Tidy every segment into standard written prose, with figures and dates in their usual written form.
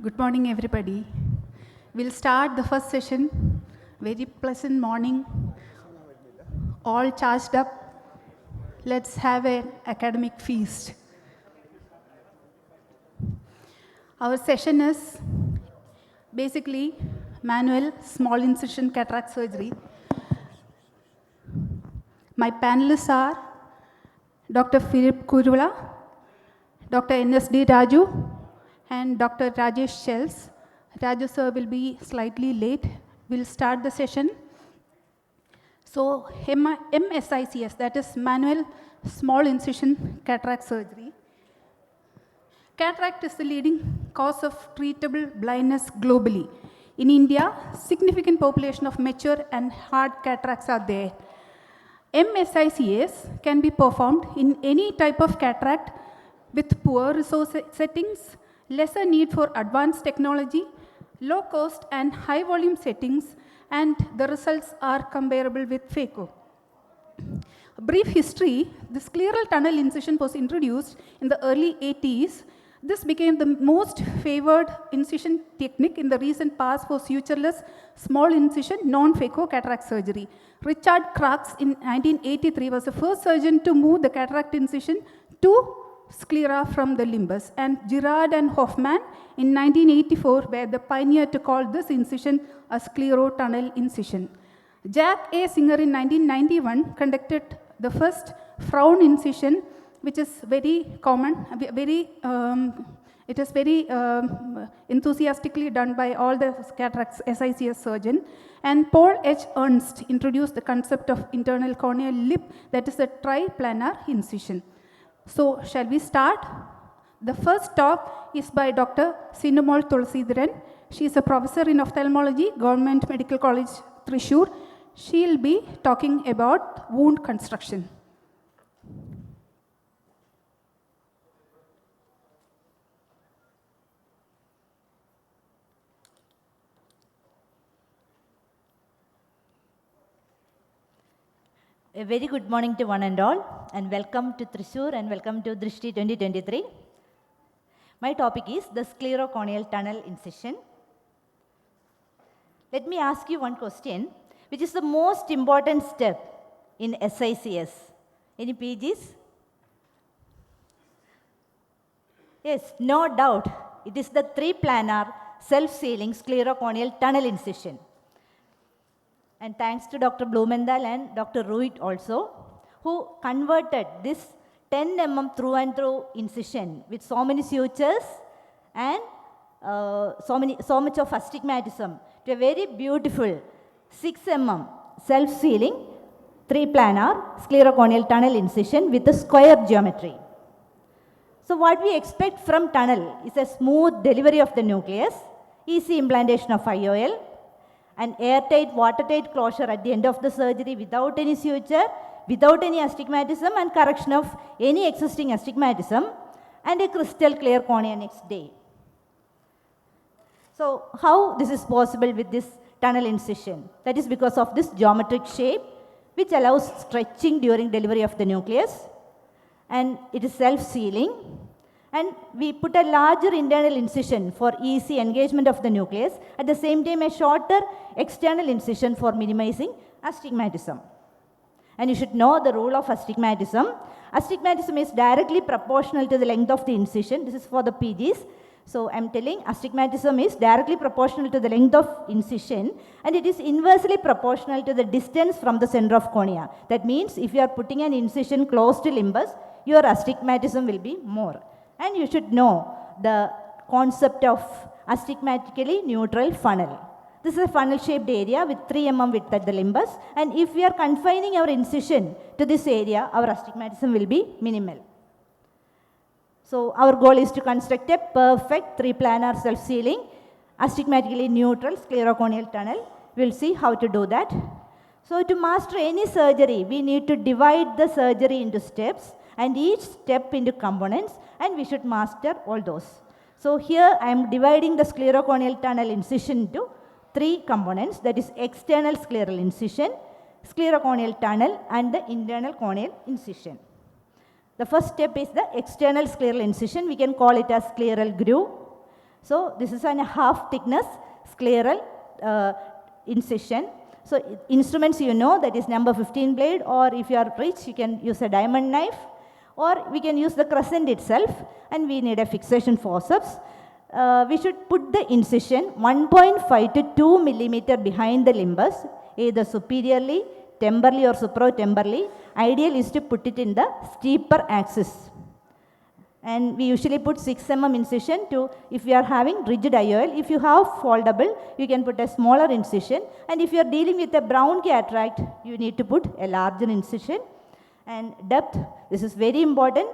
Good morning, everybody. We'll start the first session. Very pleasant morning. All charged up. Let's have an academic feast. Our session is basically manual small incision cataract surgery. My panelists are Dr. Philip Kurula, Dr. N.S.D. Raju, and Dr. Rajesh Shells. Raju sir will be slightly late. We'll start the session. So MSICS, that is manual small incision cataract surgery. Cataract is the leading cause of treatable blindness globally. In India, significant population of mature and hard cataracts are there. MSICS can be performed in any type of cataract with poor resource settings, lesser need for advanced technology, low cost and high volume settings, and the results are comparable with phaco. A brief history, the scleral tunnel incision was introduced in the early 80s. This became the most favored incision technique in the recent past for sutureless small incision non-phaco cataract surgery. Richard Crux in 1983 was the first surgeon to move the cataract incision to sclera from the limbus, and Girard and Hoffman in 1984 were the pioneer to call this incision a sclerotunnel incision. Jack A. Singer in 1991 conducted the first frown incision, which is very common, it is very enthusiastically done by all the cataracts SICS surgeon. And Paul H. Ernst introduced the concept of internal corneal lip, that is a triplanar incision. So, shall we start? The first talk is by Dr. Sinumol Tulsidharan. She is a professor in ophthalmology, Government Medical College, Thrissur. She will be talking about wound construction. A very good morning to one and all, and welcome to Thrissur and welcome to Drishti 2023. My topic is the sclerocorneal tunnel incision. Let me ask you one question, which is the most important step in SICS? Any PGs? Yes, no doubt. It is the three-planar self-sealing sclerocorneal tunnel incision. And thanks to Dr. Blumenthal and Dr. Ruit also, who converted this 10 mm through and through incision with so many sutures and so much of astigmatism to a very beautiful 6 mm self-sealing 3-planar sclerocorneal tunnel incision with a square geometry. So what we expect from tunnel is a smooth delivery of the nucleus, easy implantation of IOL, an airtight, watertight closure at the end of the surgery without any suture, without any astigmatism, and correction of any existing astigmatism, and a crystal clear cornea next day. So how this is possible with this tunnel incision? That is because of this geometric shape, which allows stretching during delivery of the nucleus, and it is self-sealing. And we put a larger internal incision for easy engagement of the nucleus, at the same time a shorter external incision for minimizing astigmatism. And you should know the rule of astigmatism. Astigmatism is directly proportional to the length of the incision. This is for the PGs. So I am telling astigmatism is directly proportional to the length of incision, and it is inversely proportional to the distance from the center of cornea. That means if you are putting an incision close to limbus, your astigmatism will be more. And you should know the concept of astigmatically neutral funnel. This is a funnel-shaped area with 3 mm width at the limbus, and if we are confining our incision to this area, our astigmatism will be minimal. So our goal is to construct a perfect 3-planar self-sealing, astigmatically neutral sclerocorneal tunnel. We will see how to do that. So to master any surgery, we need to divide the surgery into steps and each step into components, and we should master all those. So here I am dividing the sclerocorneal tunnel incision into 3 components, that is external scleral incision, sclerocorneal tunnel, and the internal corneal incision. The first step is the external scleral incision. We can call it as scleral groove. So this is a half thickness scleral incision. So instruments you know, that is number 15 blade, or if you are rich you can use a diamond knife, or we can use the crescent itself, and we need a fixation forceps. We should put the incision 1.5 to 2 millimeter behind the limbus, either superiorly, temporally or supratemporally. Ideal is to put it in the steeper axis. And we usually put 6 mm incision to, if we are having rigid IOL. If you have foldable, you can put a smaller incision. And if you are dealing with a brown cataract, you need to put a larger incision. And depth, this is very important.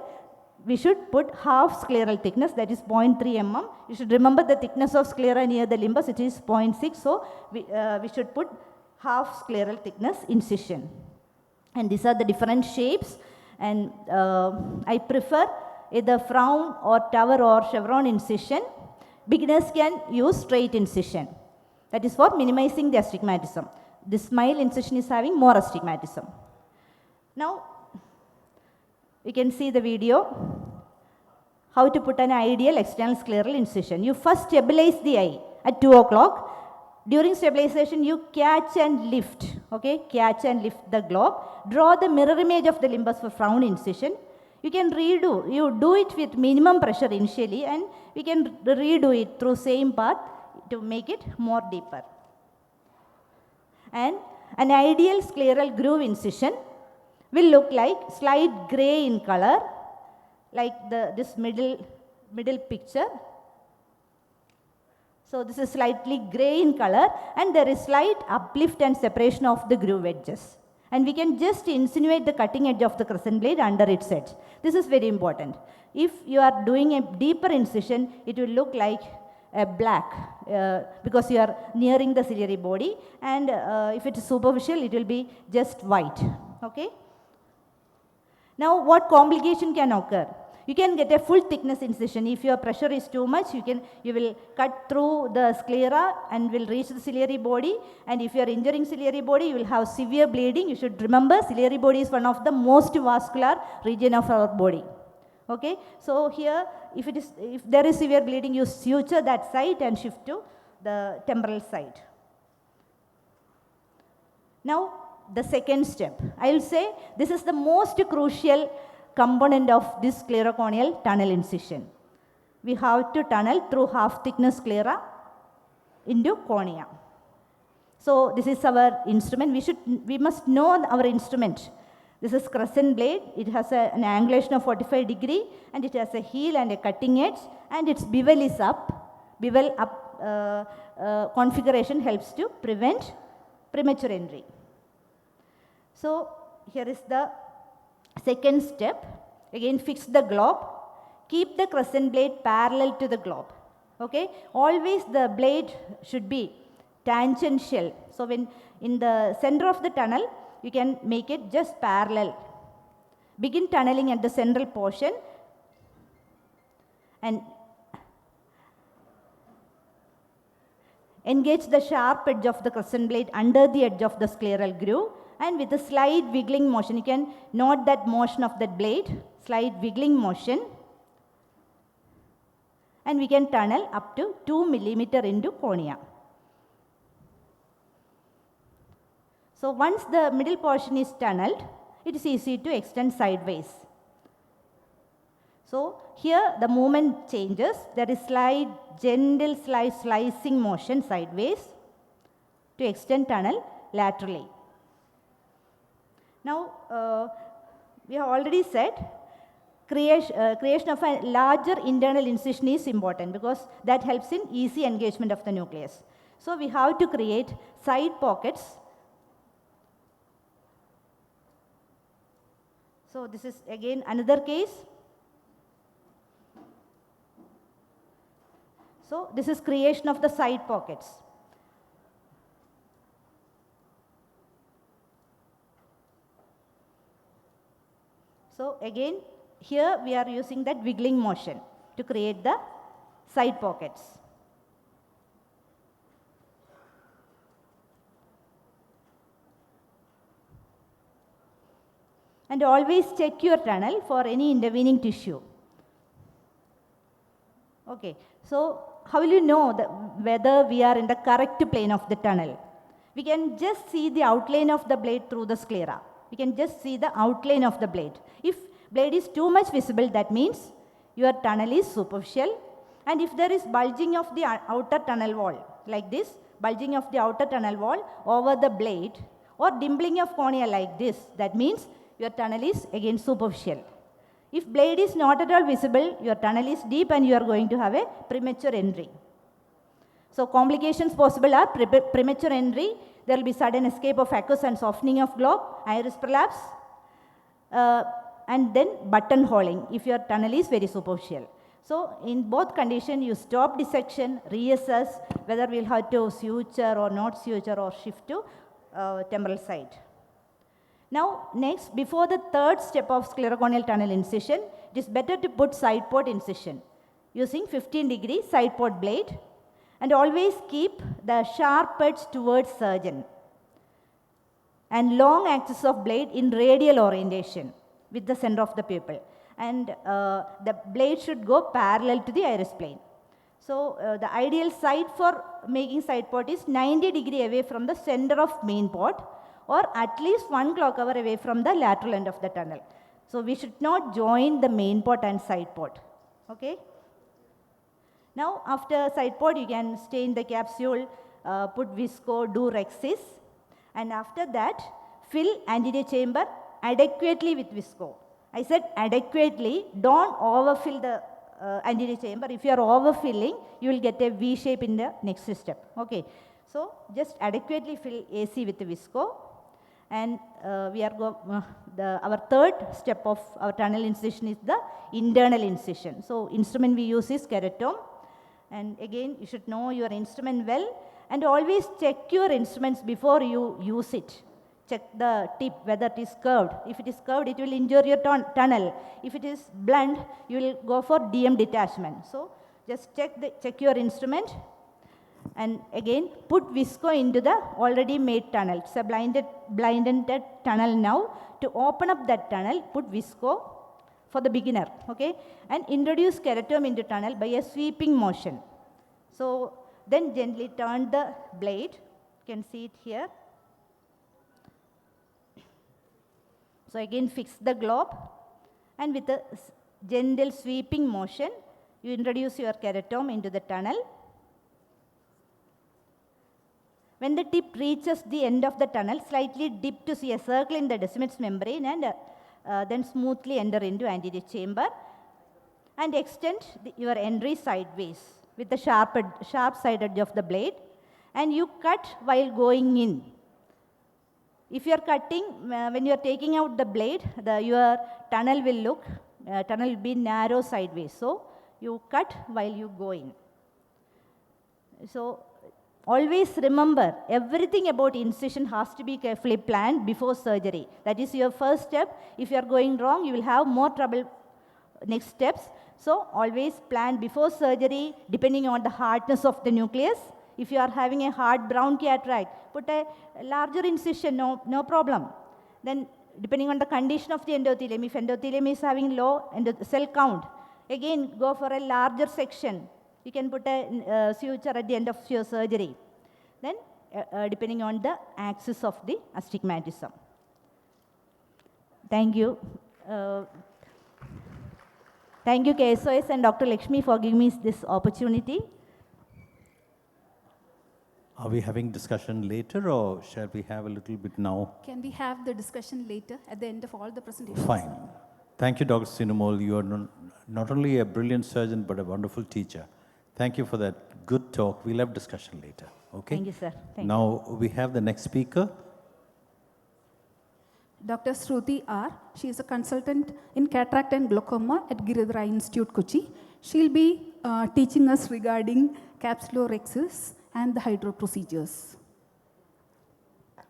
We should put half scleral thickness, that is 0.3 mm. You should remember the thickness of sclera near the limbus, it is 0.6. So we should put half scleral thickness incision. And these are the different shapes. And I prefer either frown or tower or chevron incision. Beginners can use straight incision. That is for minimizing the astigmatism. The smile incision is having more astigmatism. Now, you can see the video how to put an ideal external scleral incision. You first stabilize the eye at 2 o'clock. During stabilization, you catch and lift, okay? Catch and lift the globe. Draw the mirror image of the limbus for frown incision. You can redo, you do it with minimum pressure initially, and we can redo it through same path to make it more deeper. And an ideal scleral groove incision will look like slight gray in color, like this middle picture. So this is slightly gray in color, and there is slight uplift and separation of the groove edges. And we can just insinuate the cutting edge of the crescent blade under its edge. This is very important. If you are doing a deeper incision, it will look like a black because you are nearing the ciliary body, and if it is superficial, it will be just white. Okay? Now, what complication can occur? You can get a full thickness incision. If your pressure is too much, you will cut through the sclera and will reach the ciliary body. And if you are injuring ciliary body, you will have severe bleeding. You should remember, ciliary body is one of the most vascular region of our body. Okay, so here, if there is severe bleeding, you suture that site and shift to the temporal site. Now, the second step, I will say this is the most crucial component of this sclerocorneal tunnel incision. We have to tunnel through half thickness sclera into cornea. So this is our instrument. We must know our instrument. This is crescent blade. It has an angulation of 45 degree, and it has a heel and a cutting edge, and its bevel is up. Bevel up configuration helps to prevent premature entry. So here is the second step. Again, fix the globe. Keep the crescent blade parallel to the globe. Okay? Always the blade should be tangential. So when in the center of the tunnel, you can make it just parallel. Begin tunneling at the central portion and engage the sharp edge of the crescent blade under the edge of the scleral groove, and with a slight wiggling motion, you can note that motion of that blade, slight wiggling motion, and we can tunnel up to 2 millimeter into cornea. So once the middle portion is tunneled, it is easy to extend sideways. So here the movement changes. There is slight, gentle slicing motion sideways to extend tunnel laterally. Now, we have already said creation of a larger internal incision is important because that helps in easy engagement of the nucleus. So we have to create side pockets. So this is again another case. So this is creation of the side pockets. So again, here we are using that wiggling motion to create the side pockets. And always check your tunnel for any intervening tissue. Okay, so how will you know whether we are in the correct plane of the tunnel? We can just see the outline of the blade through the sclera. We can just see the outline of the blade. If blade is too much visible, that means your tunnel is superficial. And if there is bulging of the outer tunnel wall, like this, bulging of the outer tunnel wall over the blade, or dimpling of cornea like this, that means your tunnel is again superficial. If blade is not at all visible, your tunnel is deep and you are going to have a premature entry. So complications possible are premature entry, there will be sudden escape of aqueous and softening of globe, iris prolapse, and then buttonholing if your tunnel is very superficial. So in both conditions, you stop dissection, reassess whether we'll have to suture or not suture or shift to temporal side. Now next, before the third step of sclerocorneal tunnel incision, it is better to put side port incision using 15-degree side port blade, and always keep the sharp edge towards surgeon and long axis of blade in radial orientation with the center of the pupil, and the blade should go parallel to the iris plane. So the ideal side for making side port is 90-degree away from the center of main port, or at least 1 clock hour away from the lateral end of the tunnel. So we should not join the main port and side port. Okay. Now after side port, you can stain the capsule, put visco, do rexis, and after that fill anterior chamber adequately with visco. I said adequately, don't overfill the anterior chamber. If you are overfilling, you will get a V shape in the next step. Okay. So just adequately fill AC with the visco, and our third step of our tunnel incision is the internal incision. So instrument we use is keratome, and again you should know your instrument well, and always check your instruments before you use it. Check the tip whether it is curved. If it is curved, it will injure your tunnel. If it is blunt, you will go for DM detachment. So just check your instrument, and again put visco into the already made tunnel. It's a blinded tunnel now. To open up that tunnel, put visco for the beginner, okay, and introduce keratome into tunnel by a sweeping motion. So then gently turn the blade. You can see it here. So again fix the globe, and with a gentle sweeping motion, you introduce your keratome into the tunnel. When the tip reaches the end of the tunnel, slightly dip to see a circle in the Descemet's membrane, and then smoothly enter into anterior chamber, and extend your entry sideways with the sharp side edge of the blade, and you cut while going in. If you are cutting, when you are taking out the blade, your tunnel will be narrow sideways. So you cut while you go in. So always remember, everything about incision has to be carefully planned before surgery. That is your first step. If you are going wrong, you will have more trouble next steps. So always plan before surgery, depending on the hardness of the nucleus. If you are having a hard brown cataract, put a larger incision, no problem. Then depending on the condition of the endothelium, if endothelium is having low cell count, again go for a larger section. You can put a suture at the end of your surgery. Then depending on the axis of the astigmatism. Thank you. Thank you KSOS and Dr. Lakshmi for giving me this opportunity. Are we having discussion later, or shall we have a little bit now? Can we have the discussion later at the end of all the presentations? Fine. Thank you, Dr. Sinumol. You are not only a brilliant surgeon, but a wonderful teacher. Thank you for that good talk. We'll have discussion later. Okay? Thank you, sir. Thank now we have the next speaker. Dr. Shruti R. She is a consultant in cataract and glaucoma at Giridhara Institute, Kochi. She'll be teaching us regarding capsulorhexis and the hydro procedures.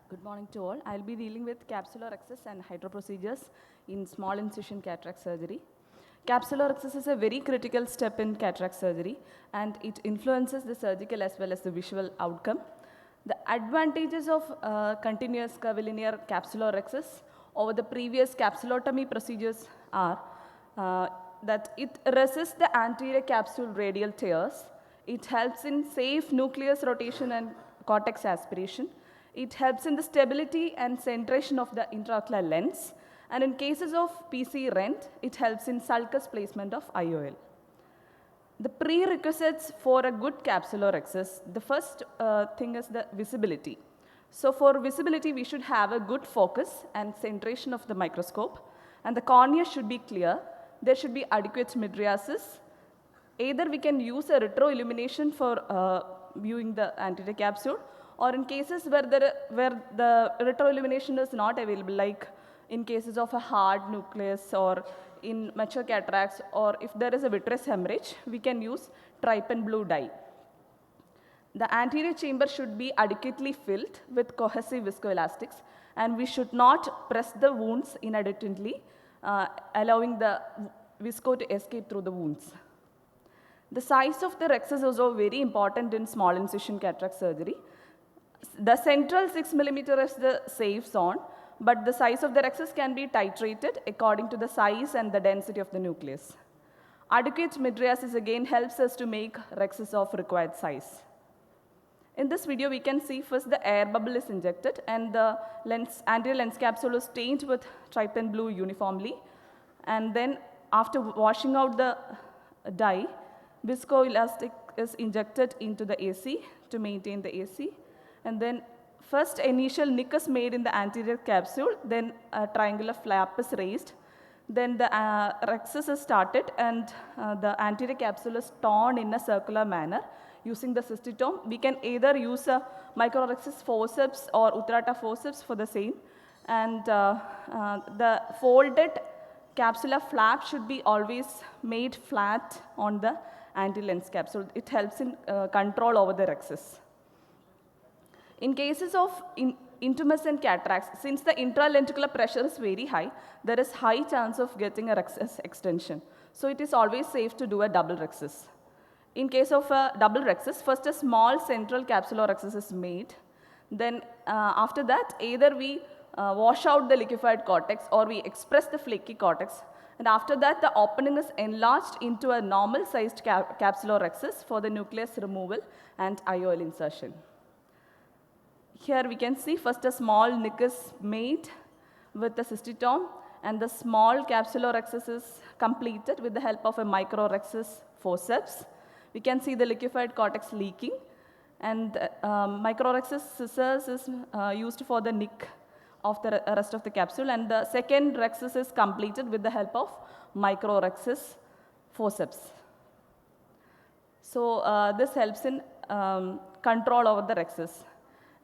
Good morning to all. I'll be dealing with capsulorhexis and hydro procedures in small incision cataract surgery. Capsulorhexis is a very critical step in cataract surgery, and it influences the surgical as well as the visual outcome. The advantages of continuous curvilinear capsulorhexis over the previous capsulotomy procedures are that it resists the anterior capsule radial tears. It helps in safe nucleus rotation and cortex aspiration. It helps in the stability and centration of the intraocular lens. And in cases of PC rent, it helps in sulcus placement of IOL. The prerequisites for a good capsular access, the first thing is the visibility. So for visibility, we should have a good focus and centration of the microscope, and the cornea should be clear. There should be adequate mydriasis. Either we can use a retroillumination for viewing the anterior capsule, or in cases where the retroillumination is not available, like in cases of a hard nucleus or in mature cataracts, or if there is a vitreous hemorrhage, we can use trypan blue dye. The anterior chamber should be adequately filled with cohesive viscoelastics, and we should not press the wounds inadvertently, allowing the visco to escape through the wounds. The size of the rexus is also very important in small incision cataract surgery. The central 6 mm is the safe zone, but the size of the rexus can be titrated according to the size and the density of the nucleus. Adequate mydriasis again helps us to make rexus of required size. In this video, we can see first the air bubble is injected and the anterior lens capsule is stained with trypan blue uniformly. And then after washing out the dye, viscoelastic is injected into the AC to maintain the AC. And then first initial nick is made in the anterior capsule, then a triangular flap is raised. Then the rexus is started and the anterior capsule is torn in a circular manner using the cystitome. We can either use a microrexus forceps or Uttarata forceps for the same. And the folded capsular flap should be always made flat on the anterior lens capsule. It helps in control over the rexus. In cases of intumescent cataracts, since the intralenticular pressure is very high, there is high chance of getting a rexus extension. So it is always safe to do a double rexus. In case of a double rexus, first a small central capsular rexus is made. Then after that, either we wash out the liquefied cortex or we express the flaky cortex. And after that, the opening is enlarged into a normal sized capsular rexus for the nucleus removal and IOL insertion. Here we can see first a small nick is made with the cystitome and the small capsular rexus is completed with the help of a microrexus forceps. We can see the liquefied cortex leaking, and microrexus scissors is used for the nick of the rest of the capsule, and the second rexus is completed with the help of microrexus forceps. So this helps in control over the rexus.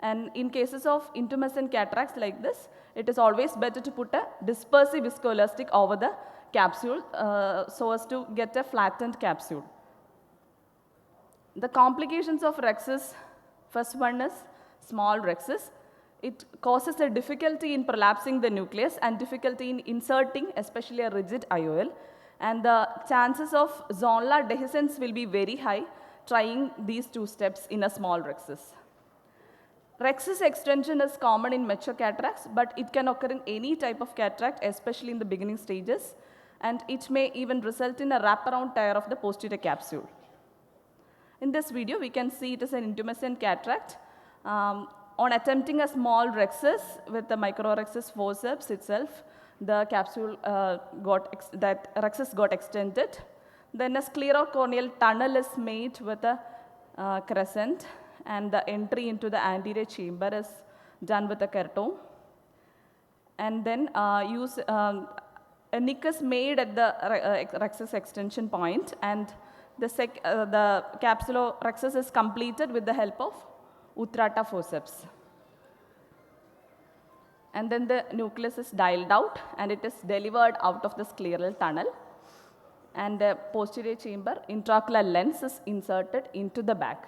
And in cases of intumescent cataracts like this, it is always better to put a dispersive viscoelastic over the capsule so as to get a flattened capsule. The complications of rexus, first one is small rexus. It causes a difficulty in prolapsing the nucleus and difficulty in inserting, especially a rigid IOL. And the chances of zonular dehiscence will be very high trying these two steps in a small rexus. Rexus extension is common in mature cataracts, but it can occur in any type of cataract, especially in the beginning stages, and it may even result in a wraparound tear of the posterior capsule. In this video, we can see it is an intumescent cataract. On attempting a small rexus with the microrexus forceps itself, the capsule that rexus got extended. Then a sclerocorneal tunnel is made with a crescent, and the entry into the anterior chamber is done with a keratome. And then a nick is made at the rexus extension point, and the capsular rexus is completed with the help of Uttarata forceps. And then the nucleus is dialed out and it is delivered out of the scleral tunnel. And the posterior chamber intraocular lens is inserted into the bag.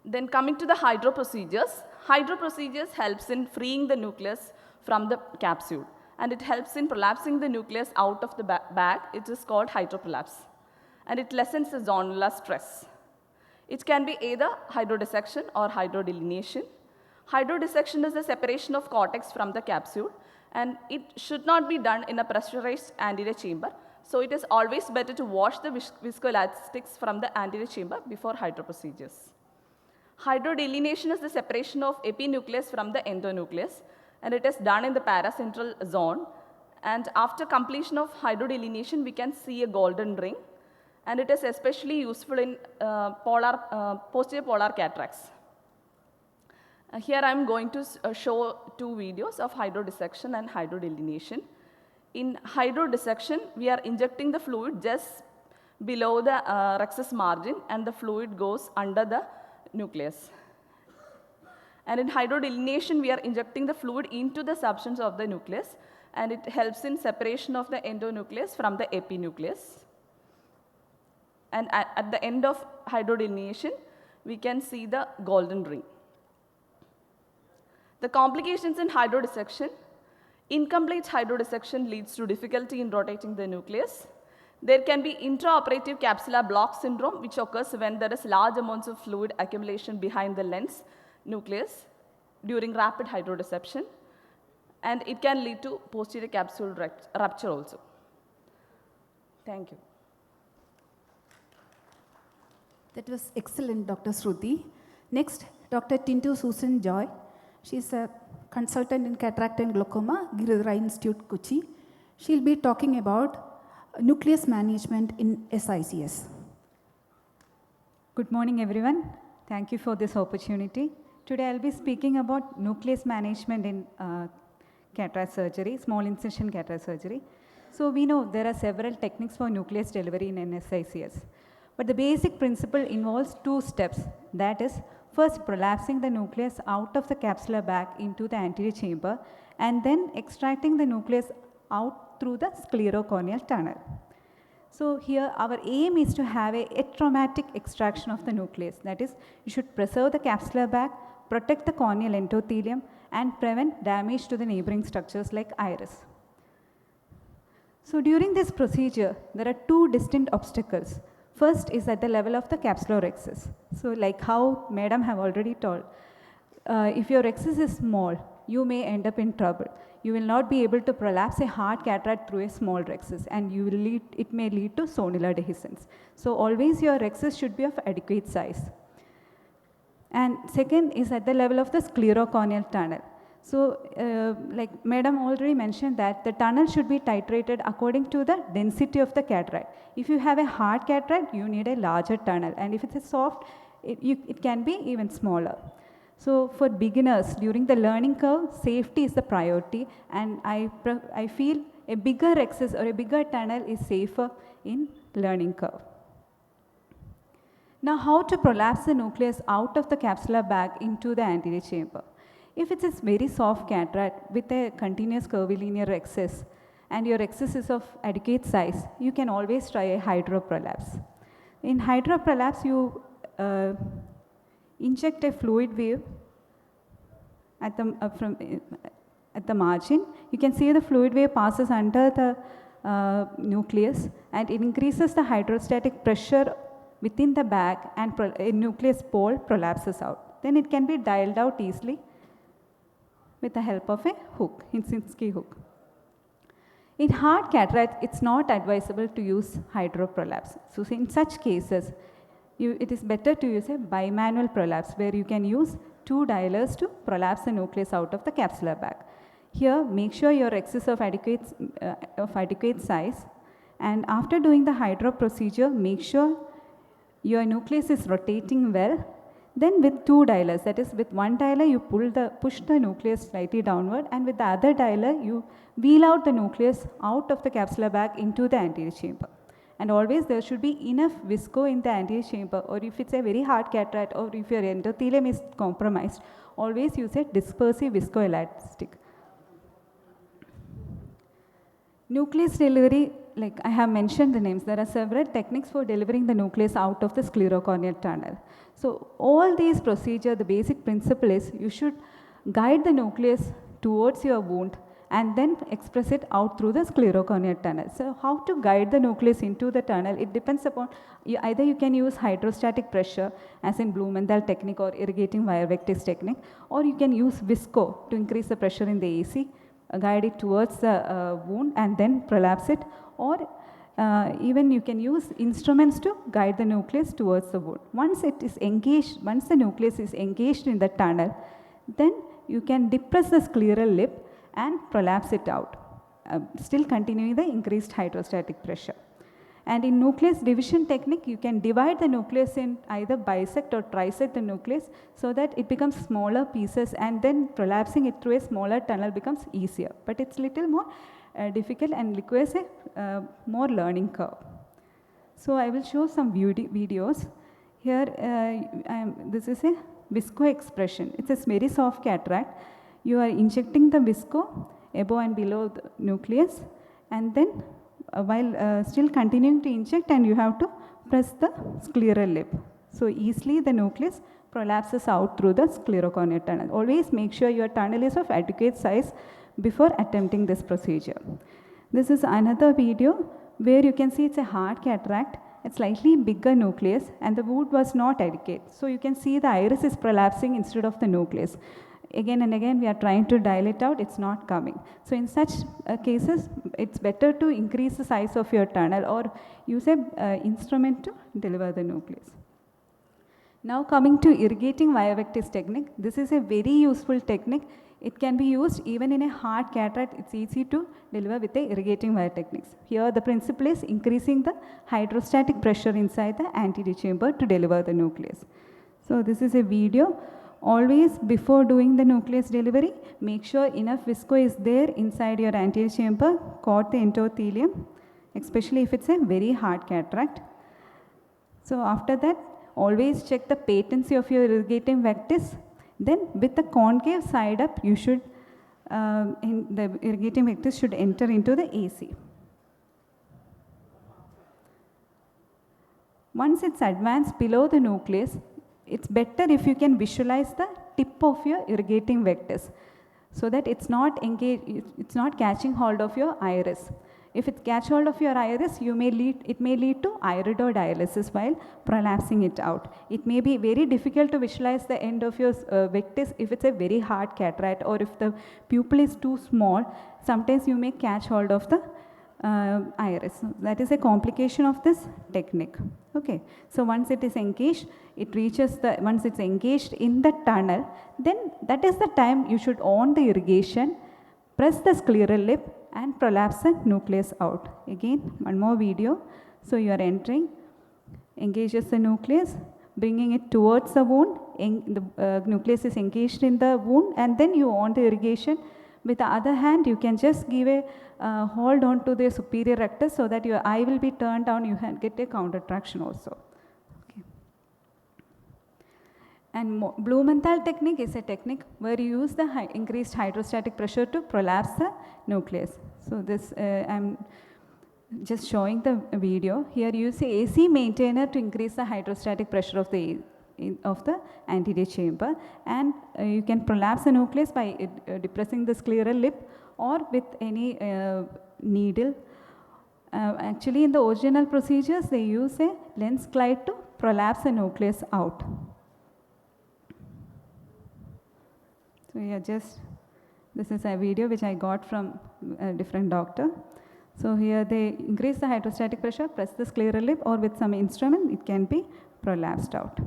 Then coming to the hydro procedures. Hydro procedures helps in freeing the nucleus from the capsule, and it helps in prolapsing the nucleus out of the bag. It is called hydroprolapse, and it lessens the zonular stress. It can be either hydrodissection or hydrodelineation. Hydrodissection is the separation of cortex from the capsule, and it should not be done in a pressurized anterior chamber. So it is always better to wash the viscoelastics from the anterior chamber before hydro procedures. Hydrodelineation is the separation of epinucleus from the endonucleus, and it is done in the paracentral zone. And after completion of hydrodelineation, we can see a golden ring, and it is especially useful in posterior polar cataracts. Here I am going to show two videos of hydrodissection and hydrodelineation. In hydrodissection, we are injecting the fluid just below the rhexis margin, and the fluid goes under the nucleus. And in hydrodelineation, we are injecting the fluid into the substance of the nucleus, and it helps in separation of the endonucleus from the epinucleus. And at the end of hydrodelineation, we can see the golden ring. The complications in hydrodissection. Incomplete hydrodissection leads to difficulty in rotating the nucleus. There can be intraoperative capsular block syndrome, which occurs when there is large amounts of fluid accumulation behind the lens nucleus during rapid hydrodissection, and it can lead to posterior capsule rupture also. Thank you. That was excellent, Dr. Shruti. Next, Dr. Tintu Susan Joy. She's a consultant in cataract and glaucoma, Giridhara Institute, Kochi. She'll be talking about nucleus management in SICS. Good morning, everyone. Thank you for this opportunity. Today, I'll be speaking about nucleus management in cataract surgery, small incision cataract surgery. So we know there are several techniques for nucleus delivery in SICS. But the basic principle involves two steps. That is, first prolapsing the nucleus out of the capsular bag into the anterior chamber, and then extracting the nucleus out through the sclerocorneal tunnel. So here our aim is to have a atraumatic extraction of the nucleus. That is, you should preserve the capsular bag, protect the corneal endothelium, and prevent damage to the neighboring structures like iris. So during this procedure, there are two distinct obstacles. First is at the level of the capsular rhexis. So like how Madam have already told, if your rhexis is small, you may end up in trouble. You will not be able to prolapse a hard cataract through a small rhexis, and it may lead to zonular dehiscence. So always your rhexis should be of adequate size. And second is at the level of the sclerocorneal tunnel. So like Madam already mentioned that the tunnel should be titrated according to the density of the cataract. If you have a hard cataract, you need a larger tunnel, and if it's a soft, it can be even smaller. So for beginners, during the learning curve, safety is the priority, and I feel a bigger rhexis or a bigger tunnel is safer in learning curve. Now, how to prolapse the nucleus out of the capsular bag into the anterior chamber? If it's a very soft cataract with a continuous curvilinear rhexis and your rhexis is of adequate size, you can always try a hydroprolapse. In hydroprolapse, you inject a fluid wave at the margin. You can see the fluid wave passes under the nucleus, and it increases the hydrostatic pressure within the bag, and a nucleus pole prolapses out. Then it can be dialed out easily with the help of a hook, Hinsinski hook. In hard cataract, it's not advisable to use hydroprolapse. So in such cases, it is better to use a bimanual prolapse, where you can use two dialers to prolapse the nucleus out of the capsular bag. Here, make sure your rhexis of adequate size, and after doing the hydro procedure, make sure your nucleus is rotating well. Then with two dialers, that is with one dialer you push the nucleus slightly downward, and with the other dialer you wheel out the nucleus out of the capsular bag into the anterior chamber. And always there should be enough visco in the anterior chamber, or if it's a very hard cataract or if your endothelium is compromised, always use a dispersive viscoelastic. Nucleus delivery, like I have mentioned the names, there are several techniques for delivering the nucleus out of the sclerocorneal tunnel. So all these procedures, the basic principle is you should guide the nucleus towards your wound and then express it out through the sclerocorneal tunnel. So how to guide the nucleus into the tunnel, it depends upon, either you can use hydrostatic pressure as in Blumenthal technique or irrigating wire vectis technique, or you can use visco to increase the pressure in the AC, guide it towards the wound and then prolapse it, or even you can use instruments to guide the nucleus towards the wound. Once it is engaged, once the nucleus is engaged in the tunnel, then you can depress the scleral lip and prolapse it out, still continuing the increased hydrostatic pressure. And in nucleus division technique, you can divide the nucleus in either bisect or trisect the nucleus so that it becomes smaller pieces, and then prolapsing it through a smaller tunnel becomes easier. But it's little more difficult and requires a more learning curve. So I will show some videos. Here, this is a visco expression. It's a very soft cataract. You are injecting the visco above and below the nucleus, and then while still continuing to inject, and you have to press the scleral lip. So easily the nucleus prolapses out through the sclerocorneal tunnel. Always make sure your tunnel is of adequate size before attempting this procedure. This is another video where you can see it's a hard cataract, a slightly bigger nucleus, and the wound was not adequate. So you can see the iris is prolapsing instead of the nucleus. Again and again we are trying to dilate out, it's not coming. So in such cases, it's better to increase the size of your tunnel or use an instrument to deliver the nucleus. Now coming to irrigating viavectis technique, this is a very useful technique. It can be used even in a hard cataract. It's easy to deliver with the irrigating wire techniques. Here the principle is increasing the hydrostatic pressure inside the anterior chamber to deliver the nucleus. So this is a video. Always before doing the nucleus delivery, make sure enough visco is there inside your anterior chamber, coat the endothelium, especially if it's a very hard cataract. So after that, always check the patency of your irrigating vectis. Then with the concave side up, you should, the irrigating vectis should enter into the AC. Once it's advanced below the nucleus, it's better if you can visualize the tip of your irrigating vectis so that it's not engaged, it's not catching hold of your iris. If it catch hold of your iris, it may lead to iridodialysis while prolapsing it out. It may be very difficult to visualize the end of your vectis if it's a very hard cataract, or if the pupil is too small. Sometimes you may catch hold of the iris. That is a complication of this technique. Okay, so once it is engaged, once it's engaged in the tunnel, then that is the time you should on the irrigation, press the scleral lip and prolapse the nucleus out. Again, one more video. So you are entering, engages the nucleus, bringing it towards the wound, the nucleus is engaged in the wound, and then you on the irrigation. With the other hand, you can just give a hold on to the superior rectus so that your eye will be turned down, you can get a counter traction also. Okay. And Blumenthal technique is a technique where you use the increased hydrostatic pressure to prolapse the nucleus. So this, I'm just showing the video. Here you use a AC maintainer to increase the hydrostatic pressure of the anterior chamber, and you can prolapse the nucleus by depressing the scleral lip or with any needle. Actually, in the original procedures, they use a lens glide to prolapse the nucleus out. So yeah, this is a video which I got from a different doctor. So here they increase the hydrostatic pressure, press the scleral lip, or with some instrument, it can be prolapsed out.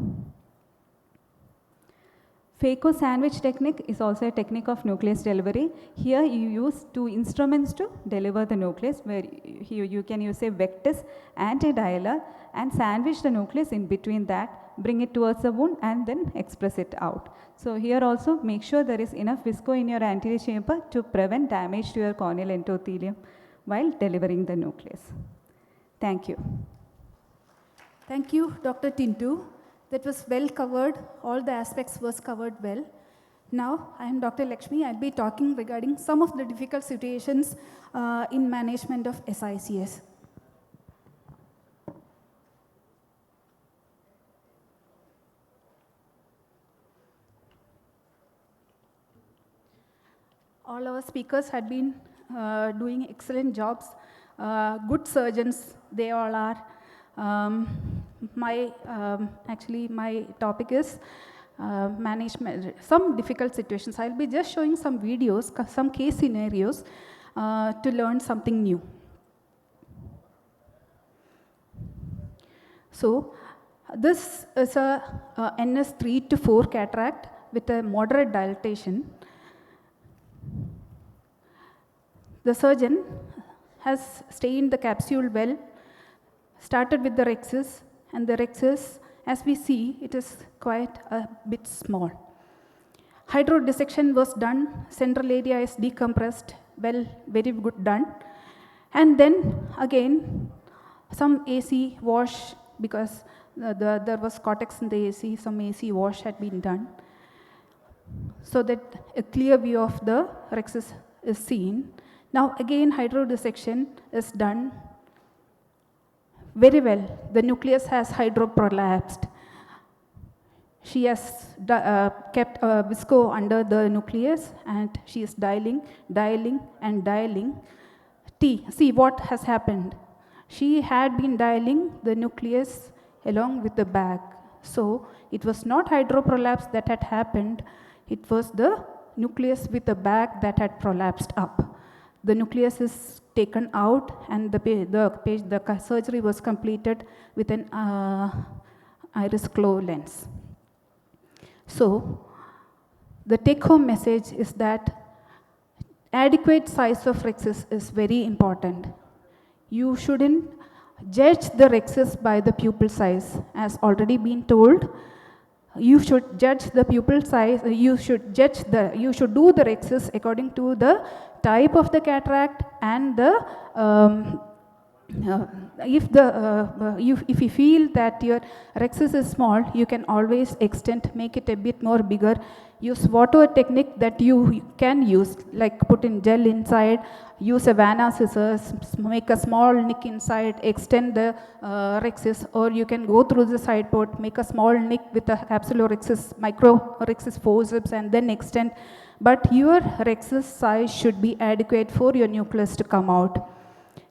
Phaco sandwich technique is also a technique of nucleus delivery. Here you use two instruments to deliver the nucleus, where you can use a vectis and a dialer and sandwich the nucleus in between that, bring it towards the wound and then express it out. So here also make sure there is enough visco in your anterior chamber to prevent damage to your corneal endothelium while delivering the nucleus. Thank you. Thank you, Dr. Tintu. That was well covered. All the aspects was covered well. Now, I am Dr. Lakshmi. I'll be talking regarding some of the difficult situations in management of SICS. All our speakers had been doing excellent jobs. Good surgeons, they all are. Actually, my topic is management, some difficult situations. I'll be just showing some videos, some case scenarios to learn something new. So this is a NS 3 to 4 cataract with a moderate dilatation. The surgeon has stained the capsule well, started with the rexus, and the rexus, as we see, it is quite a bit small. Hydrodissection was done, central area is decompressed, well, very good done. And then again, some AC wash, because there was cortex in the AC, some AC wash had been done, so that a clear view of the rexus is seen. Now again, hydrodissection is done very well. The nucleus has hydroprolapsed. She has kept a visco under the nucleus, and she is dialing, and dialing. See what has happened. She had been dialing the nucleus along with the bag. So it was not hydroprolapse that had happened, it was the nucleus with the bag that had prolapsed up. The nucleus is taken out, and the surgery was completed with an iris glow lens. So the take-home message is that adequate size of rexus is very important. You shouldn't judge the rexus by the pupil size. As already been told, you should judge the pupil size, you should do the rexus according to the type of the cataract and the if you feel that your rexus is small, you can always extend, make it a bit more bigger. Use whatever technique that you can use, like put in gel inside, use a Vanna scissors, make a small nick inside, extend the rexus, or you can go through the side port, make a small nick with a capsulorhexis, micro rexus forceps, and then extend. But your rexus size should be adequate for your nucleus to come out.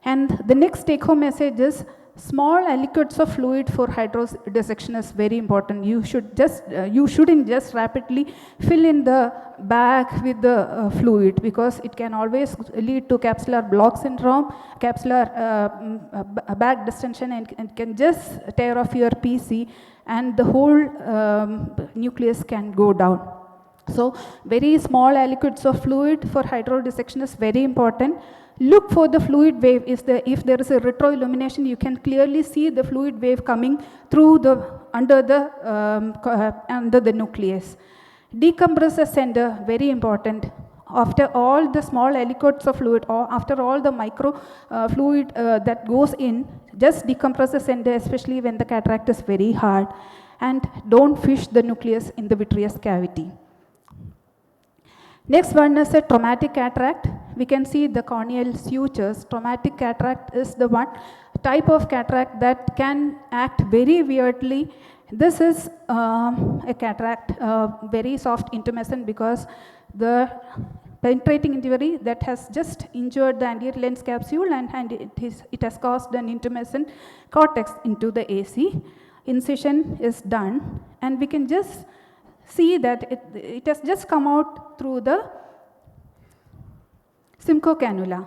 And the next take-home message is small aliquots of fluid for hydrodissection is very important. You shouldn't just rapidly fill in the bag with the fluid, because it can always lead to capsular block syndrome, capsular bag distension, and can just tear off your PC, and the whole nucleus can go down. So very small aliquots of fluid for hydrodissection is very important. Look for the fluid wave. If there is a retroillumination, you can clearly see the fluid wave coming through under the nucleus. Decompress the center, very important. After all the small aliquots of fluid, or after all the micro fluid that goes in, just decompress the center, especially when the cataract is very hard. And don't fish the nucleus in the vitreous cavity. Next one is a traumatic cataract. We can see the corneal sutures. Traumatic cataract is the one type of cataract that can act very weirdly. This is a cataract, very soft intumescent, because the penetrating injury that has just injured the anterior lens capsule, and it has caused an intumescent cortex into the AC. Incision is done, and we can just see that it has just come out through the Simcoe cannula.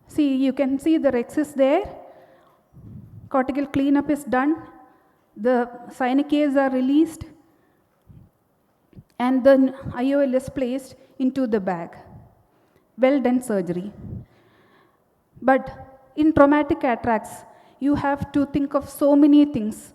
See, you can see the rexus there. Cortical cleanup is done. The synechiae are released, and the IOL is placed into the bag. Well done surgery. But in traumatic cataracts, you have to think of so many things.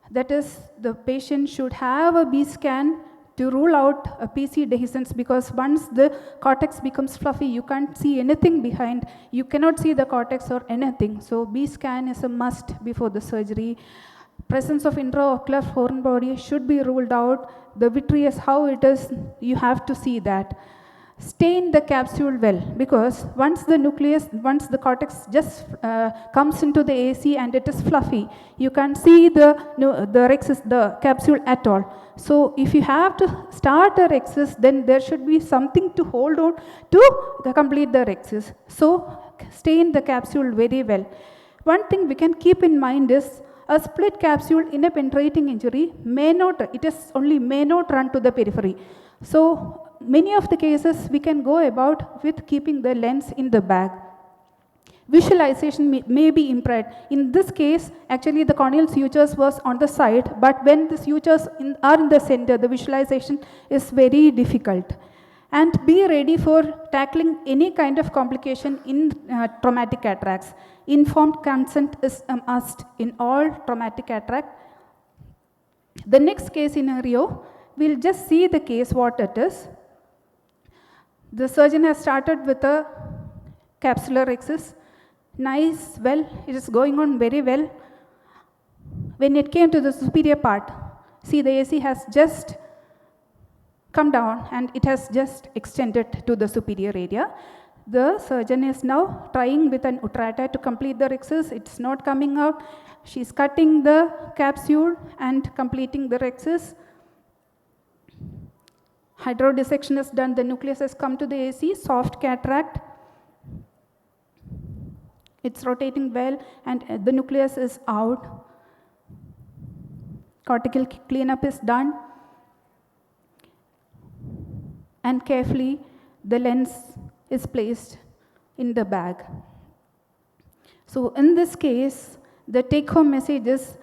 That is, the patient should have a B scan to rule out a PC dehiscence, because once the cortex becomes fluffy, you can't see anything behind. You cannot see the cortex or anything. So B scan is a must before the surgery. Presence of intraocular foreign body should be ruled out. The vitreous, how it is, you have to see that. Stain the capsule well, because once the cortex just comes into the AC and it is fluffy, you can't see the rexus, the capsule at all. So if you have to start a rexus, then there should be something to hold on to complete the rexus. So stain the capsule very well. One thing we can keep in mind is a split capsule in a penetrating injury may not run to the periphery. So many of the cases we can go about with keeping the lens in the bag. Visualization may be impaired. In this case, actually the corneal sutures was on the side, but when the sutures are in the center, the visualization is very difficult. And be ready for tackling any kind of complication in traumatic cataracts. Informed consent is a must in all traumatic cataract. The next case scenario, we'll just see the case what it is. The surgeon has started with a capsular excess. Nice, well, it is going on very well. When it came to the superior part, see the AC has just come down and it has just extended to the superior area. The surgeon is now trying with an utrata to complete the rhexis. It's not coming out. She's cutting the capsule and completing the rhexis. Hydrodissection is done. The nucleus has come to the AC, soft cataract. It's rotating well and the nucleus is out. Cortical cleanup is done. And carefully the lens is placed in the bag. So in this case, the take-home message is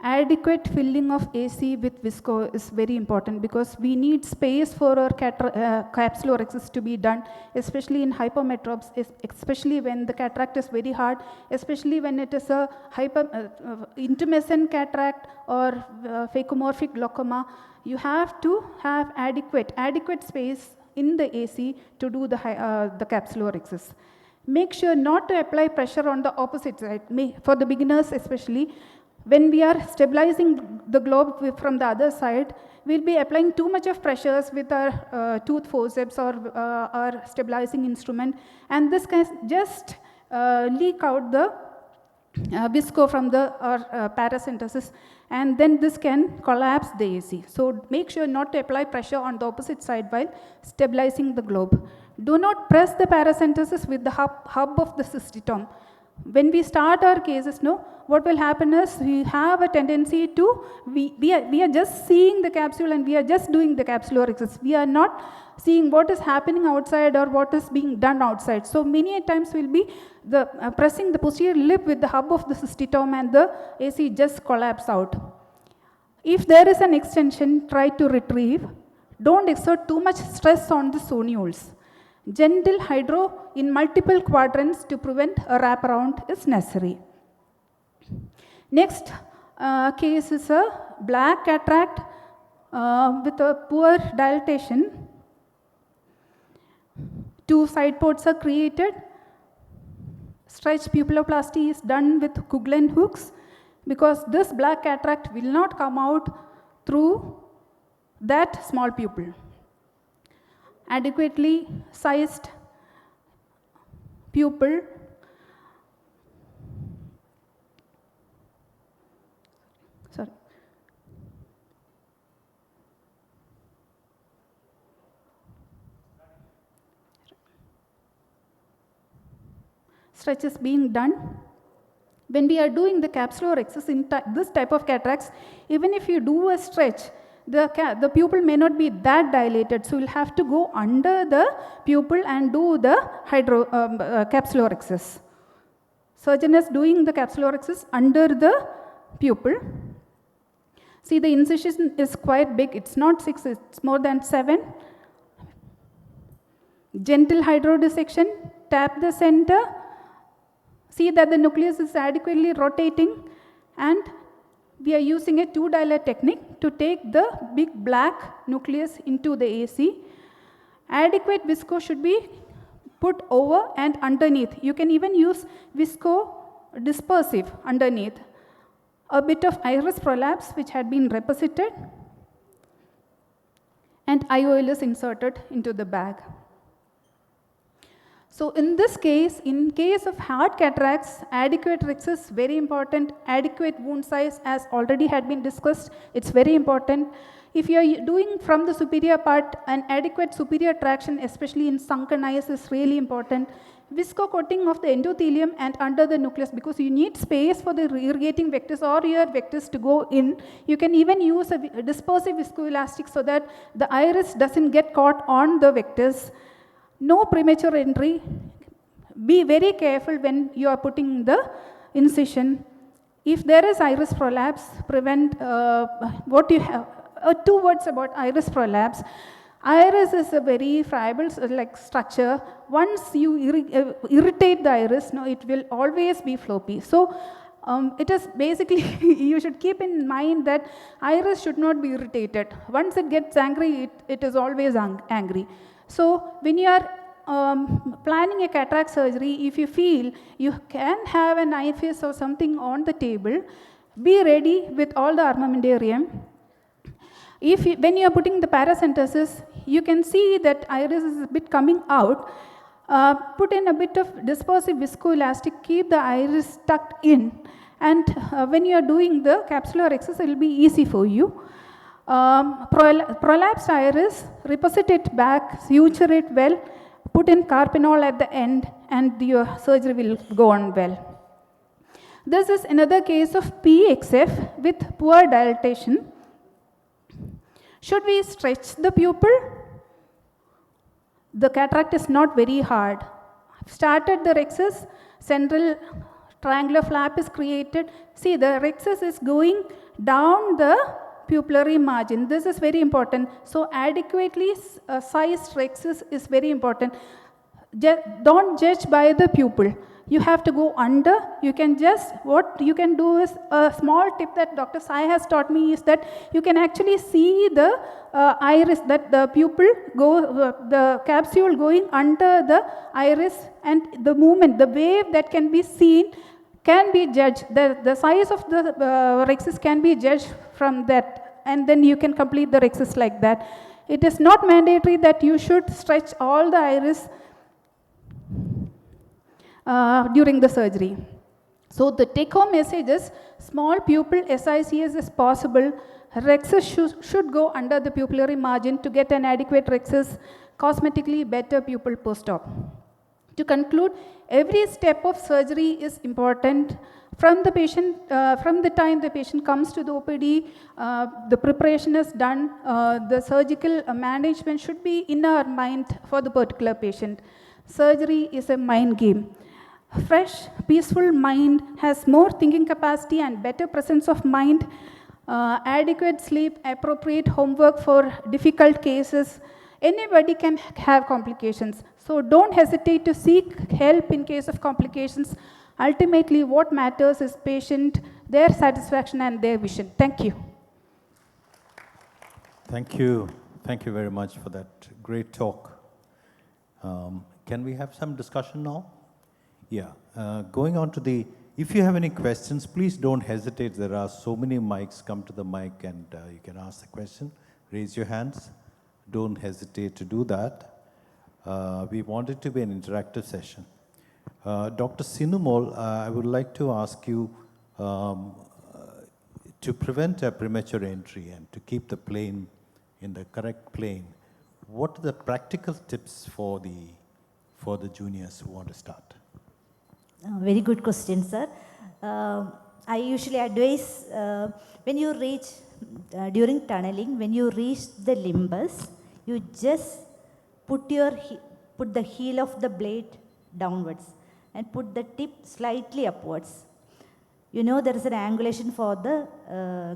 adequate filling of AC with visco is very important because we need space for our capsular excess to be done, especially in hypermetropes, especially when the cataract is very hard, especially when it is a intumescent cataract or phacomorphic glaucoma. You have to have adequate space in the AC to do the capsular excess. Make sure not to apply pressure on the opposite side. For the beginners especially, when we are stabilizing the globe from the other side, we'll be applying too much of pressures with our tooth forceps or our stabilizing instrument, and this can just leak out the visco from the paracentesis, and then this can collapse the AC. So make sure not to apply pressure on the opposite side while stabilizing the globe. Do not press the paracentesis with the hub of the cystitome. When we start our cases, what will happen is we have a tendency to, we are just seeing the capsule and we are just doing the capsular excess. We are not seeing what is happening outside or what is being done outside. So many times we'll be pressing the posterior lip with the hub of the cystitome and the AC just collapse out. If there is an extension, try to retrieve. Don't exert too much stress on the sonules. Gentle hydro in multiple quadrants to prevent a wraparound is necessary. Next case is a black cataract with a poor dilatation. Two side ports are created. Stretch pupilloplasty is done with Kuglen hooks because this black cataract will not come out through that small pupil. Adequately sized pupil. Sorry. Stretch is being done. When we are doing the capsular excess in this type of cataracts, even if you do a stretch, the pupil may not be that dilated, so you'll have to go under the pupil and do the capsular excess. Surgeon is doing the capsular excess under the pupil. See, the incision is quite big. It's not 6, it's more than 7. Gentle hydrodissection, tap the center. See that the nucleus is adequately rotating, and we are using a 2-dialer technique to take the big black nucleus into the AC. Adequate visco should be put over and underneath. You can even use visco dispersive underneath. A bit of iris prolapse which had been reposited, and IOL is inserted into the bag. So in this case, in case of hard cataracts, adequate rhexis is very important. Adequate wound size, as already had been discussed, it's very important. If you are doing from the superior part, an adequate superior traction, especially in sunken eyes, is really important. Visco coating of the endothelium and under the nucleus, because you need space for the irrigating vectors or your vectors to go in. You can even use a dispersive viscoelastic so that the iris doesn't get caught on the vectors. No premature entry. be very careful when you are putting the incision. If there is iris prolapse, prevent what you have. 2 words about iris prolapse. Iris is a very friable like structure. Once you irritate the iris, no, it will always be floppy. So it is basically, you should keep in mind that iris should not be irritated. Once it gets angry, it is always angry. So when you are planning a cataract surgery, if you feel you can have an IFS or something on the table, be ready with all the armamentarium. When you are putting the paracentesis, you can see that iris is a bit coming out. Put in a bit of dispersive viscoelastic, keep the iris tucked in, and when you are doing the capsular access, it will be easy for you. Prolapsed iris, repositate back, suture it well, put in carpinol at the end, and your surgery will go on well. This is another case of PXF with poor dilatation. Should we stretch the pupil? The cataract is not very hard. I've started the rhexis, central triangular flap is created. See, the rhexis is going down the pupillary margin. This is very important. So adequately sized rhexis is very important. Don't judge by the pupil. You have to go under. You can just, what you can do is, a small tip that Dr. Sai has taught me is that you can actually see the iris, that the pupil, the capsule going under the iris, and the movement, the wave that can be seen can be judged. The size of the rhexis can be judged from that, and then you can complete the rhexis like that. It is not mandatory that you should stretch all the iris during the surgery. So the take-home message is small pupil SICS is possible. Rhexis should go under the pupillary margin to get an adequate rhexis, cosmetically better pupil post-op. To conclude, every step of surgery is important. From the patient, from the time the patient comes to the OPD, the preparation is done. The surgical management should be in our mind for the particular patient. Surgery is a mind game. Fresh, peaceful mind has more thinking capacity and better presence of mind, adequate sleep, appropriate homework for difficult cases. Anybody can have complications. So don't hesitate to seek help in case of complications. Ultimately, what matters is patient, their satisfaction and their vision. Thank you. Thank you. Thank you very much for that great talk. Can we have some discussion now? Yeah. Going on to the, if you have any questions, please don't hesitate. There are so many mics. Come to the mic and you can ask the question. Raise your hands. Don't hesitate to do that. We want it to be an interactive session. Dr. Sinumol, I would like to ask you to prevent a premature entry and to keep the plane in the correct plane. What are the practical tips for the juniors who want to start? Very good question, sir. I usually advise when you reach, during tunneling, when you reach the limbus, you just put the heel of the blade downwards and put the tip slightly upwards. You know there is an angulation for the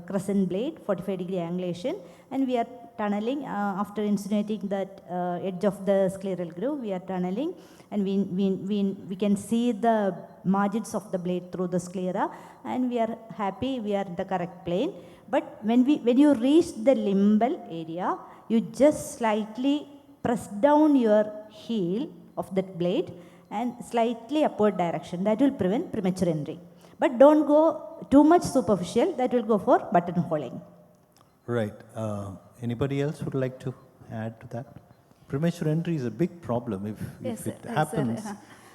crescent blade, 45-degree angulation, and we are tunneling after insinuating that edge of the scleral groove. We are tunneling, and we can see the margins of the blade through the sclera, and we are happy we are in the correct plane. But when you reach the limbal area, you just slightly press down your heel of that blade and slightly upward direction. That will prevent premature entry. But don't go too much superficial. That will go for buttonholing. Right. Anybody else would like to add to that? Premature entry is a big problem. If it happens,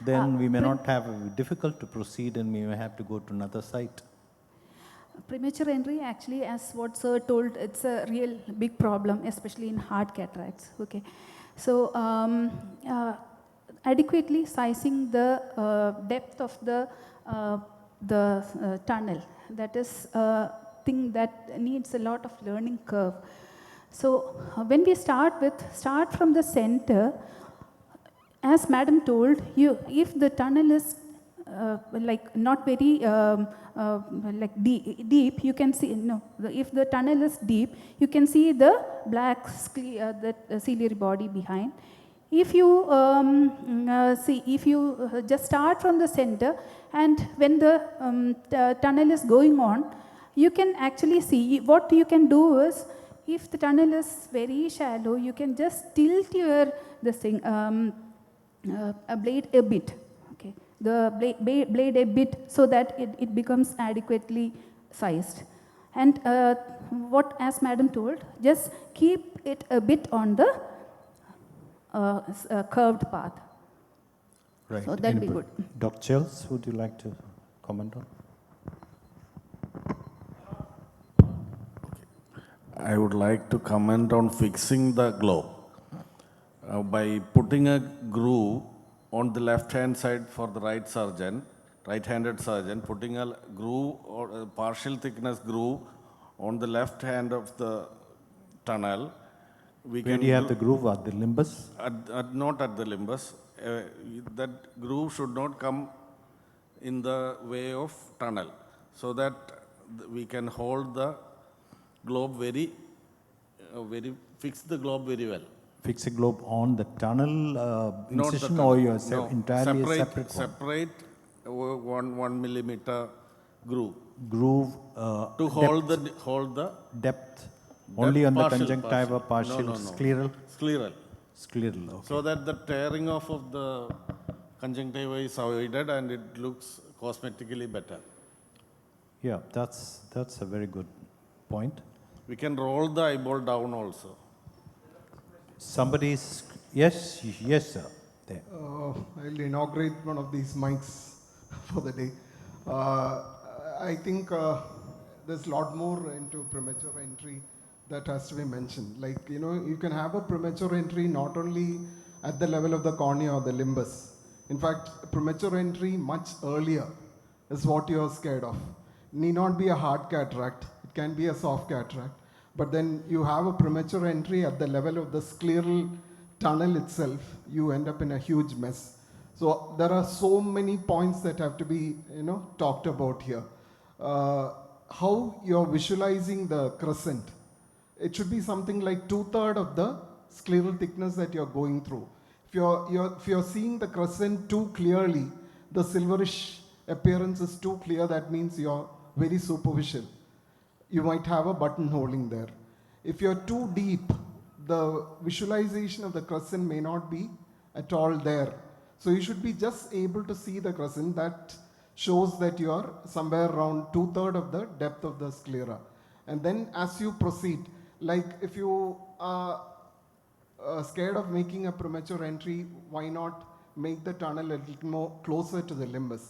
then we may not have, difficult to proceed, and we may have to go to another site. Premature entry, actually, as what sir told, it's a real big problem, especially in hard cataracts. Okay, so adequately sizing the depth of the tunnel, that is a thing that needs a lot of learning curve. So when we start from the center, as Madam told, if the tunnel is like not very like deep, you can see, no, if the tunnel is deep, you can see the black ciliary body behind. If you if you just start from the center, and when the tunnel is going on, you can actually see, what you can do is, if the tunnel is very shallow, you can just tilt your this thing, a blade a bit, okay, the blade a bit, so that it becomes adequately sized. And what, as Madam told, just keep it a bit on the curved path. Right. So that'd be Anybody? good. Dr. Chels, would you like to comment on? I would like to comment on fixing the globe. By putting a groove on the left-hand side for the right-handed surgeon, putting a groove or a partial thickness groove on the left hand of the tunnel, we Where can do you have the groove at the limbus? not at the limbus. That groove should not come in the way of tunnel, so that we can hold the globe fix the globe very well. Fix a globe on the tunnel Not the incision, tunnel, or you're no. entirely a separate one? Separate 1 millimeter groove Groove to hold the depth only on the partial, conjunctiva, partial. partial, No. scleral? Scleral. Scleral, okay. So that the tearing off of the conjunctiva is avoided and it looks cosmetically better. Yeah, that's a very good point. We can roll the eyeball down also. Somebody's, yes, sir. There. I'll inaugurate one of these mics for the day. I think there's a lot more into premature entry that has to be mentioned. Like, you can have a premature entry not only at the level of the cornea or the limbus. In fact, premature entry much earlier is what you're scared of. Need not be a hard cataract. It can be a soft cataract. But then you have a premature entry at the level of the scleral tunnel itself, you end up in a huge mess. So there are so many points that have to be, talked about here. How you're visualizing the crescent. It should be something like 2/3 of the scleral thickness that you're going through. If you're seeing the crescent too clearly, the silverish appearance is too clear, that means you're very superficial. You might have a button holding there. If you're too deep, the visualization of the crescent may not be at all there. So you should be just able to see the crescent. That shows that you are somewhere around 2/3 of the depth of the sclera. And then as you proceed, like if you are scared of making a premature entry, why not make the tunnel a little more closer to the limbus?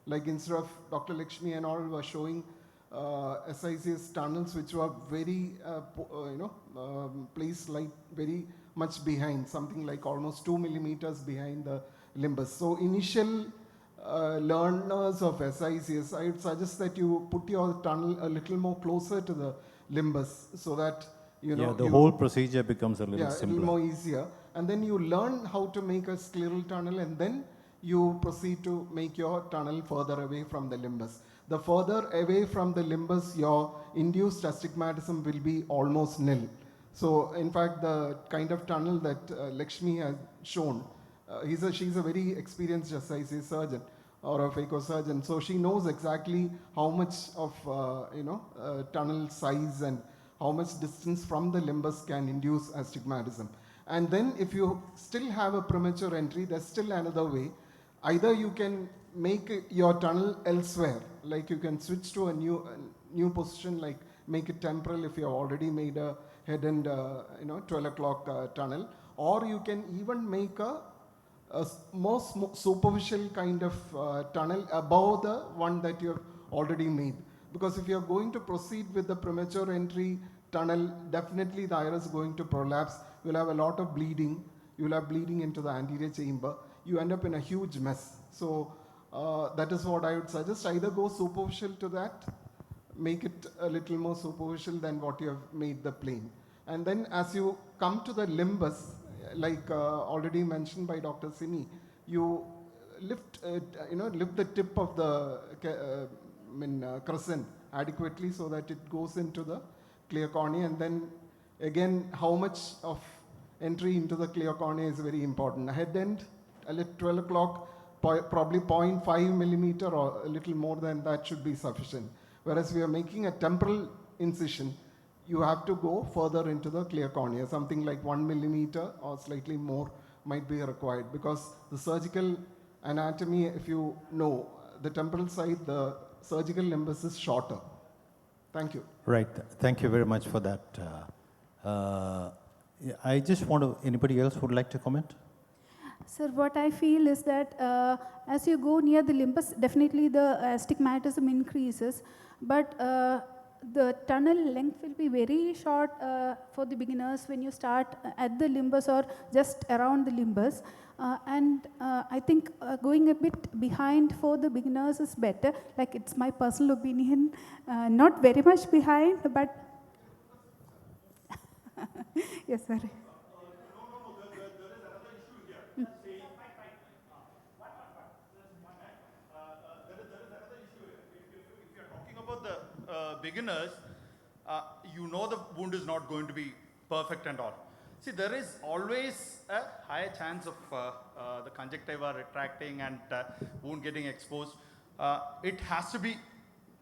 Like instead of Dr. Lakshmi and all were showing SICS tunnels which were very, placed like very much behind, something like almost 2 millimeters behind the limbus. So initial learners of SICS, I would suggest that you put your tunnel a little more closer to the limbus so that, the whole procedure becomes a little a simpler. little more easier. And then you learn how to make a scleral tunnel, and then you proceed to make your tunnel further away from the limbus. The further away from the limbus, your induced astigmatism will be almost nil. So in fact, the kind of tunnel that Lakshmi has shown, she's a very experienced SICS surgeon or a phacosurgeon. So she knows exactly how much of tunnel size and how much distance from the limbus can induce astigmatism. And then if you still have a premature entry, there's still another way. Either you can make your tunnel elsewhere, like you can switch to a new position, like make it temporal if you have already made a head and 12 o'clock tunnel, or you can even make a more superficial kind of tunnel above the one that you have already made. Because if you are going to proceed with the premature entry tunnel, definitely the iris is going to prolapse. You'll have a lot of bleeding. You'll have bleeding into the anterior chamber. You end up in a huge mess. So that is what I would suggest. Either go superficial to that, make it a little more superficial than what you have made the plane. And then as you come to the limbus, like already mentioned by Dr. Simi, you lift, lift the tip of the crescent adequately so that it goes into the clear cornea, and then again, how much of entry into the clear cornea is very important. Head end, at 12 o'clock, probably 0.5 millimeter or a little more than that should be sufficient. Whereas we are making a temporal incision, you have to go further into the clear cornea. Something like 1 millimeter or slightly more might be required, because the surgical anatomy, if you know, the temporal side, the surgical limbus is shorter. Thank you. Right. Thank you very much for that. I just want to, anybody else would like to comment? Sir, what I feel is that as you go near the limbus, definitely the astigmatism increases, but the tunnel length will be very short for the beginners when you start at the limbus or just around the limbus. I think going a bit behind for the beginners is better. Like, it's my personal opinion, not very much behind, but yes, sir. Beginners, you know the wound is not going to be perfect and all. See, there is always a higher chance of the conjunctiva retracting and wound getting exposed. It has to be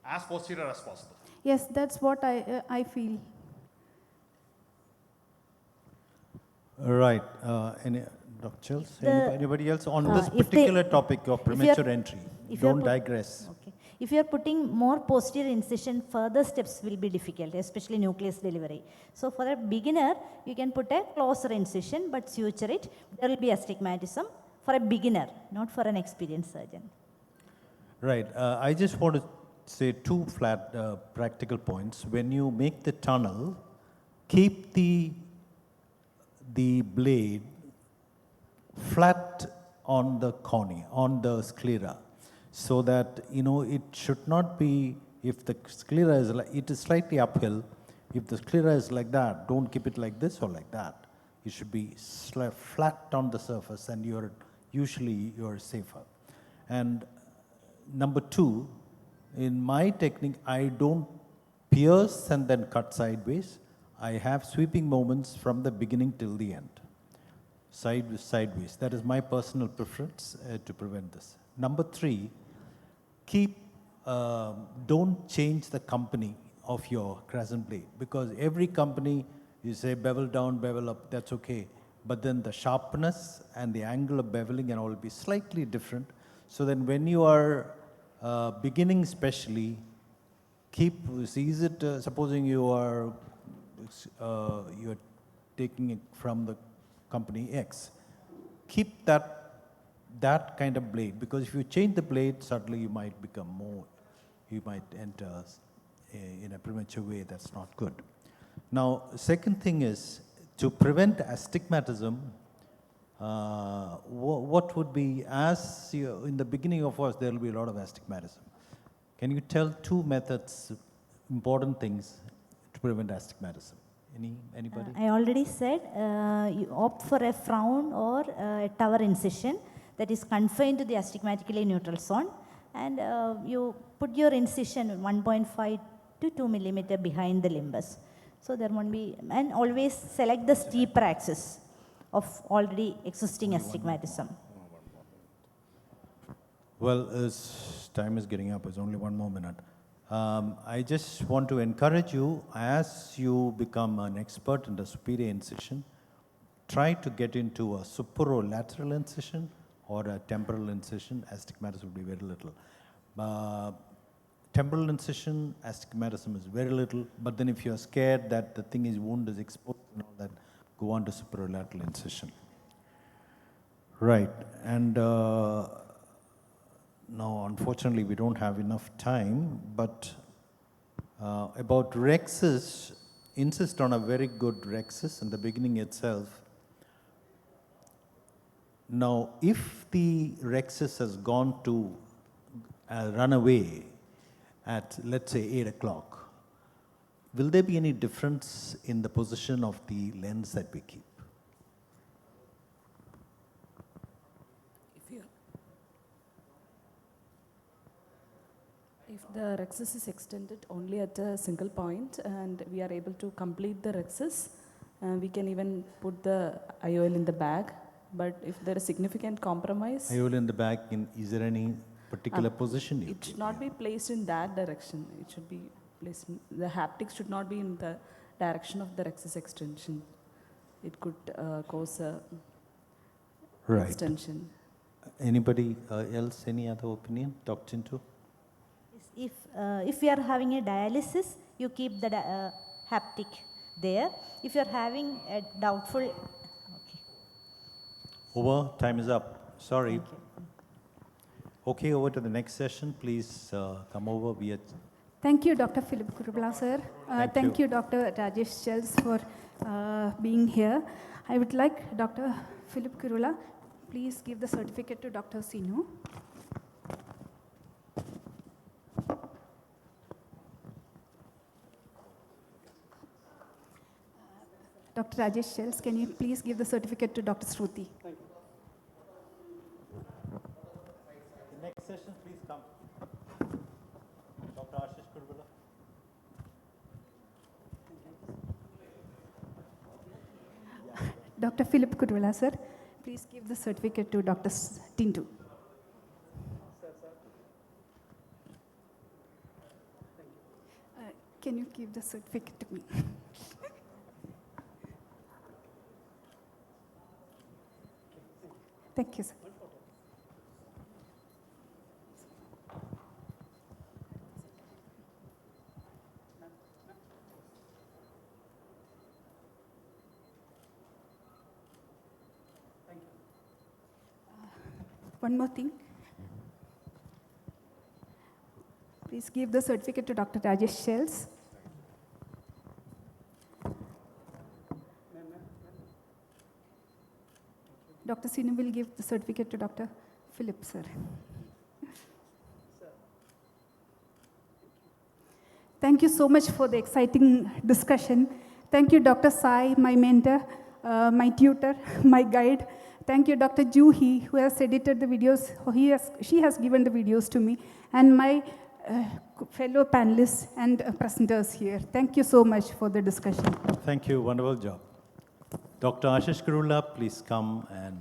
as posterior as possible. Yes, that's what I feel. Right. Dr. Chills, anybody else on this particular topic of premature entry? Don't digress. Okay. If you are putting more posterior incision, further steps will be difficult, especially nucleus delivery. So for a beginner, you can put a closer incision, but suture it. There will be astigmatism for a beginner, not for an experienced surgeon. Right. I just want to say two flat practical points. When you make the tunnel, keep the blade flat on the cornea, on the sclera, so that, it should not be, if the sclera is, it is slightly uphill. If the sclera is like that, don't keep it like this or like that. It should be flat on the surface, and usually you're safer. And number two, in my technique, I don't pierce and then cut sideways. I have sweeping movements from the beginning till the end, sideways. That is my personal preference to prevent this. Number three, don't change the company of your crescent blade, because every company, you say bevel down, bevel up, that's okay. But then the sharpness and the angle of beveling and all will be slightly different. So then when you are beginning especially, supposing you're taking it from the company X, keep that kind of blade, because if you change the blade, suddenly you might enter in a premature way. That's not good. Now, second thing is, to prevent astigmatism, what would be, in the beginning of course, there will be a lot of astigmatism. Can you tell two methods, important things to prevent astigmatism? Anybody? I already said you opt for a frown or a tower incision that is confined to the astigmatically neutral zone, and you put your incision 1.5 to 2 millimeter behind the limbus. So there won't be, and always select the steeper axis of already existing astigmatism. Well, as time is getting up, it's only 1 more minute. I just want to encourage you, as you become an expert in the superior incision, try to get into a superolateral incision or a temporal incision. Astigmatism will be very little. Temporal incision, astigmatism is very little, but then if you're scared that the wound is exposed and all that, go on to superolateral incision. Right, and now unfortunately we don't have enough time, but about rhexis, insist on a very good rhexis in the beginning itself. Now, if the rhexis has gone to run away at, let's say, 8 o'clock, will there be any difference in the position of the lens that we keep? If the rexus is extended only at a single point and we are able to complete the rexus, we can even put the IOL in the bag. But if there is significant compromise, IOL in the back, is there any particular position? it should not be placed in that direction. It should be placed in, the haptics should not be in the direction of the rexus extension. It could cause a Right. extension. Anybody else, any other opinion? Dr. Chintu? If you are having a dialysis, you keep the haptic there. If you are having a doubtful, okay. Over, time is up. Sorry. Okay, over to the next session. Please come over. Thank you, Dr. Philip Kurubala, sir. Thank you. you, Dr. Rajesh Chels, for being here. I would like Dr. Philip Kurula, please give the certificate to Dr. Sinu. Dr. Rajesh Chels, can you please give the certificate to Dr. Shruti? The next session, please come. Dr. Ashish Kurubala. Dr. Philip Kurula, sir, please give the certificate to Dr. Tintu. Can you give the certificate to me? Thank you, sir. One more thing. Please give the certificate to Dr. Rajesh Chels. Dr. Sinu will give the certificate to Dr. Philip, sir. Thank you so much for the exciting discussion. Thank you, Dr. Sai, my mentor, my tutor, my guide. Thank you, Dr. Juhi, who has edited the videos. She has given the videos to me, and my fellow panelists and presenters here. Thank you so much for the discussion. Thank you. Wonderful job. Dr. Ashish Kurula, please come and